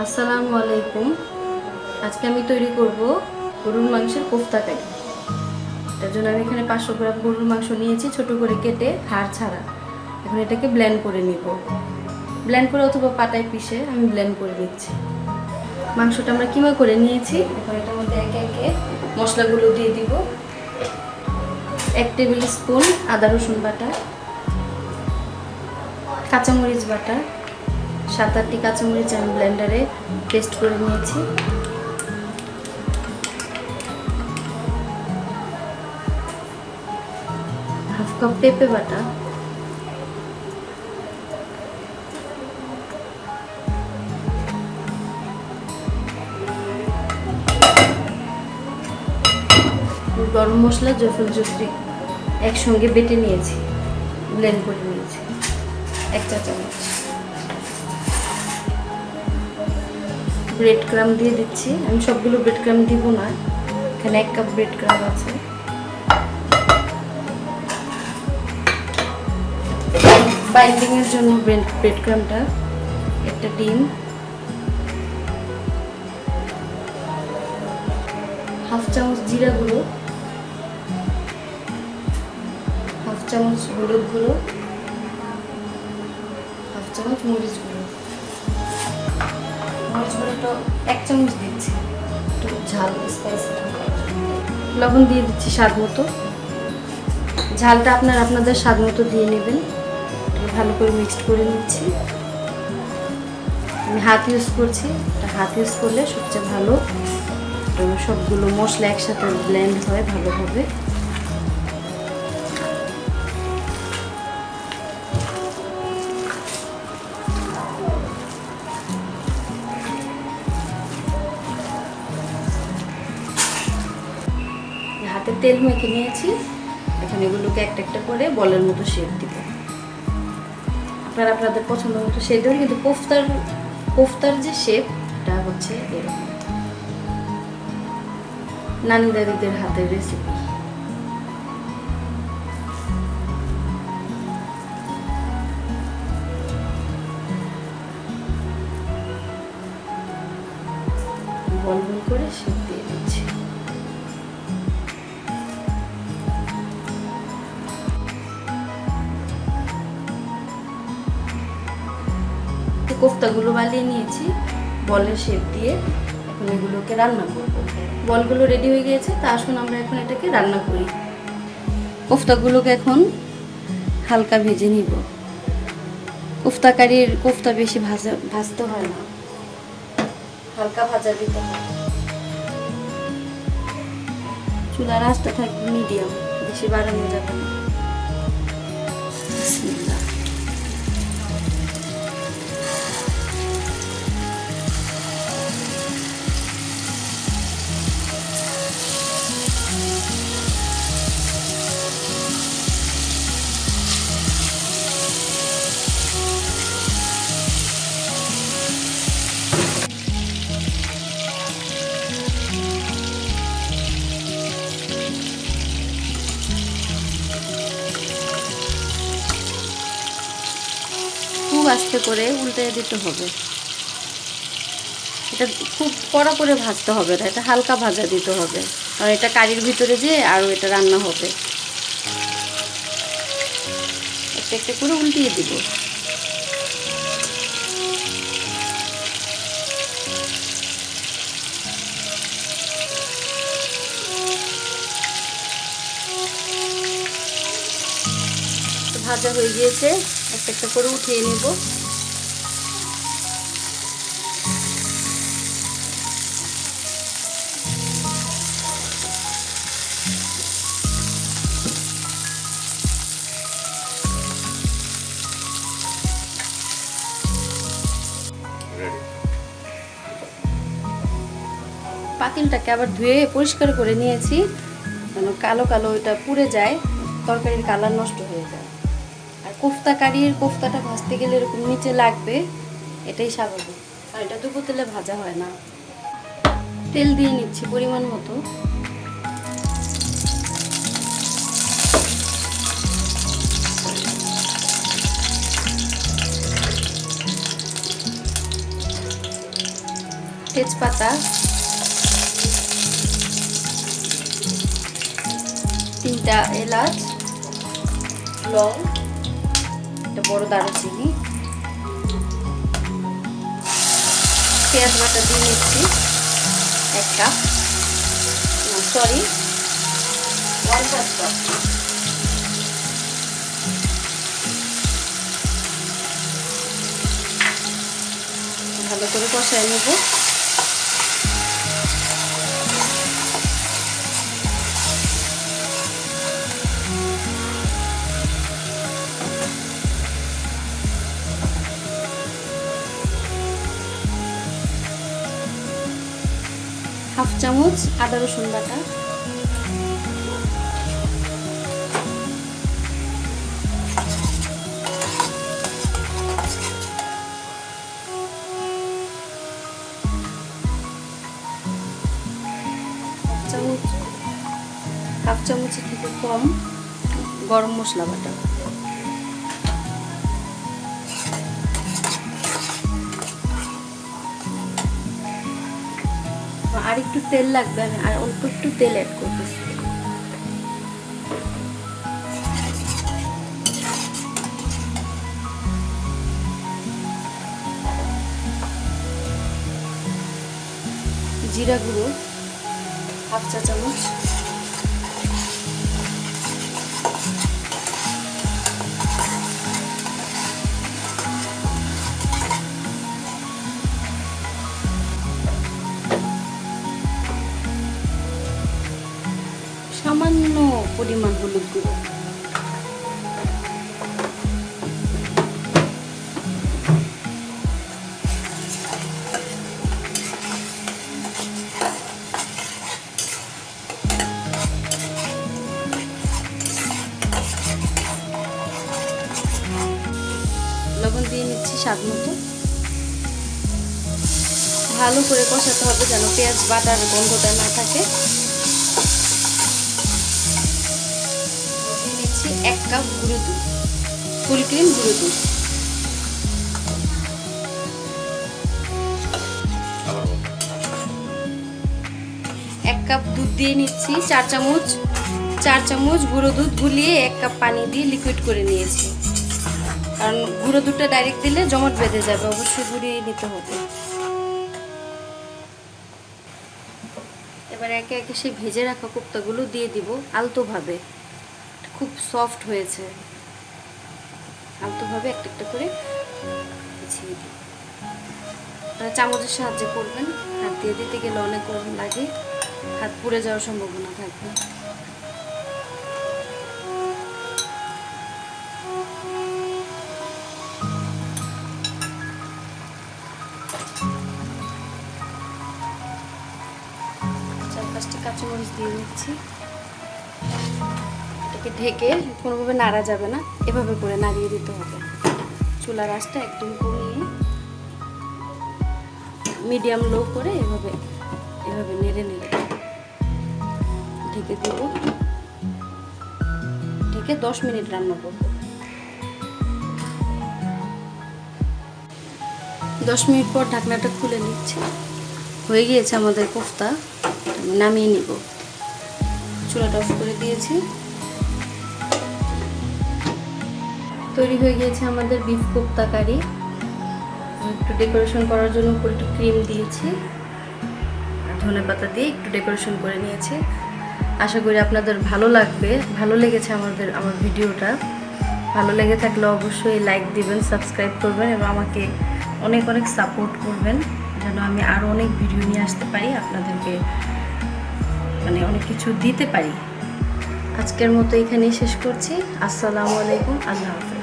আসসালামু আলাইকুম। আজকে আমি তৈরি করব গরুর মাংসের কোফতা কারি। তার জন্য আমি এখানে 500 গ্রাম গরুর মাংস নিয়েছি, ছোট করে কেটে হাড় ছাড়া। এখন এটাকে ব্লেন্ড করে নিব। ব্লেন্ড করে অথবা পাটায় পিষে আমি ব্লেন্ড করে নিচ্ছি। মাংসটা আমরা কিমা করে নিয়েছি। এখন এটার মধ্যে একে একে মশলাগুলো দিয়ে দিব। 1 টেবিল স্পুন আদা রসুন বাটা, কাঁচামরিচ বাটা, 7-8টি কাঁচামরিচ আমি ব্লেন্ডারে পেস্ট করে নিয়েছি। হাফ কাপ পেঁপে বাটা, গরম মশলা, জয়ফল জয়ত্রী একসঙ্গে বেটে নিয়েছি, ব্লেন্ড করে নিয়েছি 1 চা চামচ। ব্রেড ক্রাম দিয়ে দিচ্ছি। আমি সবগুলো ব্রেড ক্রাম দিব না, এখানে 1 কাপ ব্রেড ক্রাম আছে। বাইন্ডিং এর জন্য ব্রেড ক্রামটা, একটা ডিম, হাফ চামচ জিরা গুঁড়ো, হাফ চামচ হলুদ গুঁড়ো, হাফ চামচ মরিচ গুঁড়ো। মরিচ গুঁড়োটা 1 চামচ দিচ্ছি, একটু ঝাল স্পাইসি। লবণ দিয়ে দিচ্ছি স্বাদ মতো। ঝালটা আপনাদের স্বাদ মতো দিয়ে নেবেন। ভালো করে মিক্সড করে নিচ্ছি। আমি হাত ইউজ করছি, হাত ইউজ করলে সবচেয়ে ভালো, সবগুলো মশলা একসাথে ব্লেন্ড হয় ভালোভাবে। হাতে তেল মেখে নিয়েছি, এখন এগুলোকে একটা একটা করে বলের মতো শেপ দিব। আপনাদের পছন্দ মতো শেপ দেবেন, কিন্তু কোফতার যে শেপটা হচ্ছে এরকম, নানি দাদিদের হাতের রেসিপি। বল বল করে শেপ দিয়ে দিচ্ছি। কোফতাগুলো বানিয়ে নিয়েছি বলের শেপ দিয়ে। এখন এগুলোকে রান্না করব। বলগুলো রেডি হয়ে গিয়েছে, তা আসুন আমরা এখন এটাকে রান্না করি। কোফতাগুলোকে এখন হালকা ভেজে নিব। কোফতা বেশি ভাজতে হয় না, হালকা ভাজা দিতে হয়। চুলার আঁচটা থাকবে মিডিয়াম, বেশি বাড়ানো যাবে না। বিসমিল্লাহ। খুব আস্তে করে উল্টে দিতে হবে। এটা খুব কড়া করে ভাজতে হবে না, এটা হালকা ভাজা দিতে হবে, কারণ এটা কারির ভিতরে যে আরও এটা রান্না হবে। একটা একটা করে উল্টিয়ে দিব। ভাজা হয়ে গিয়েছে, একটা একটা করে উঠিয়ে নেব। পাতিলটাকে আবার ধুয়ে পরিষ্কার করে নিয়েছি, যেন কালো কালো এটা পুড়ে যায়, তরকারির কালার নষ্ট হয়ে যায়। আর কোফতাটা ভাজতে গেলে এরকম নিচে লাগবে, এটাই স্বাভাবিক, আর এটা ডুবো তেলে ভাজা হয় না। তেল দিয়ে নিচ্ছি পরিমাণ মতো। তেজপাতা, 3টা এলাচ, লং, একটা বড় দারুচিনি, পেঁয়াজ বাটা দিয়ে নিচ্ছি 1 কাপ, সরি 1/4 কাপ। ভালো করে কষায় নেব। হাফ চামচ আদা রসুন বাটা, হাফ চামচের থেকে কম গরম মশলা বাটা, আর একটু তেল লাগবে, আমি আর অল্প একটু তেল অ্যাড করতেছি। জিরা গুঁড়ো হাফ চা চামচ, সামান্য পরিমাণ হলুদ গুঁড়ো, লবণ দিয়ে নিচ্ছি স্বাদ মতো। ভালো করে কষাতে হবে যেন পেঁয়াজ বাটার গন্ধটা না থাকে। 1 কাপ গুঁড়ো দুধ, ফুল ক্রিম গুঁড়ো দুধ, এক কাপ দুধ দিয়ে নিচ্ছি। 4 চামচ গুঁড়ো দুধ গুলিয়ে 1 কাপ পানি দিয়ে লিকুইড করে নিয়েছি, কারণ গুঁড়ো দুধটা ডাইরেক্ট দিলে জমাট বেঁধে যাবে, অবশ্যই গুঁড়িয়ে নিতে হবে। এবার একে একে সেই ভেজে রাখা কোপ্তাগুলো দিয়ে দিব আলতোভাবে। খুব সফট হয়েছে, আলতোভাবে একটা একটা করে বিছিয়ে দিই। চামচের সাহায্যে করবেন, হাত দিয়ে দিতে গেলে অনেক গরম লাগে, হাত পুড়ে যাওয়ার সম্ভাবনা থাকবে। চারপাশটি কাঁচামরিচ দিয়ে নিচ্ছি। এটাকে ঢেকে কোনোভাবে নাড়া যাবে না, এভাবে করে নাড়িয়ে দিতে হবে। চুলার আঁচটা একদম কমিয়ে মিডিয়াম লো করে এভাবে নেড়ে নেড়ে ঢেকে দেব। ঢেকে 10 মিনিট রান্না করব। 10 মিনিট পর ঢাকনাটা খুলে নিচ্ছি। হয়ে গিয়েছে আমাদের কোফতা, নামিয়ে নিব। চুলাটা অফ করে দিয়েছি। তৈরি হয়ে গিয়েছে আমাদের বিফ কোফতা কারি। একটু ডেকোরেশন করার জন্য উপরে একটু ক্রিম দিয়েছি আর ধনেপাতা দিয়ে একটু ডেকোরেশন করে নিয়েছি। আশা করি আপনাদের ভালো লাগবে। ভালো লেগেছে আমার ভিডিওটা। ভালো লেগে থাকলে অবশ্যই লাইক দিবেন, সাবস্ক্রাইব করবেন এবং আমাকে অনেক অনেক সাপোর্ট করবেন, যেন আমি আরও অনেক ভিডিও নিয়ে আসতে পারি, আপনাদেরকে মানে অনেক কিছু দিতে পারি। আজকের মতো এখানেই শেষ করছি। আসসালামু আলাইকুম, আল্লাহ হাফেজ।